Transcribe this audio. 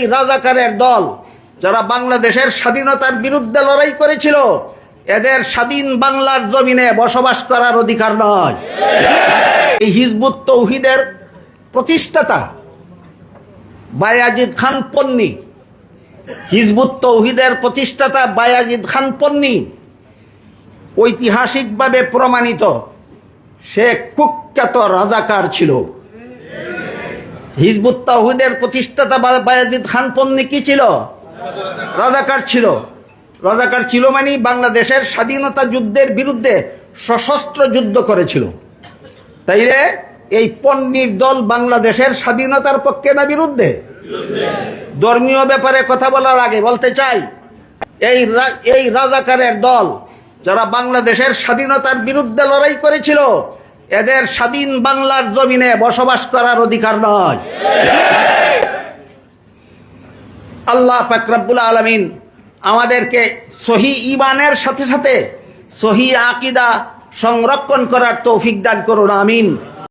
এই রাজাকারের দল যারা বাংলাদেশের স্বাধীনতার বিরুদ্ধে লড়াই করেছিল, এদের স্বাধীন বাংলার জমিনে বসবাস করার অধিকার নয়। এই হিজবুত তৌহিদের প্রতিষ্ঠাতা বায়াজিদ খান পন্নী, হিজবুত তৌহিদের প্রতিষ্ঠাতা বায়াজিদ খান পন্নী ঐতিহাসিকভাবে প্রমাণিত সে কুখ্যাত রাজাকার ছিল। হিজবুত তৌহিদের প্রতিষ্ঠাতা বায়াজিদ খান পন্নী কি ছিল? রাজাকার ছিল। রাজাকার ছিল মানে বাংলাদেশের স্বাধীনতা যুদ্ধের বিরুদ্ধে সশস্ত্র যুদ্ধ করেছিল। তাইলে এই পন্নীর দল বাংলাদেশের স্বাধীনতার পক্ষে না বিরুদ্ধে? ধর্মীয় ব্যাপারে কথা বলার আগে বলতে চাই, এই রাজাকারের দল যারা বাংলাদেশের স্বাধীনতার বিরুদ্ধে লড়াই করেছিল, এদের স্বাধীন বাংলার জমিনে বসবাস করার অধিকার নয়। আল্লাহ পাক রব্বুল আলামিন আমাদেরকে সহি ঈমানের সাথে সাথে সহি আকীদা সংরক্ষণ করার তৌফিক দান করুন, আমিন।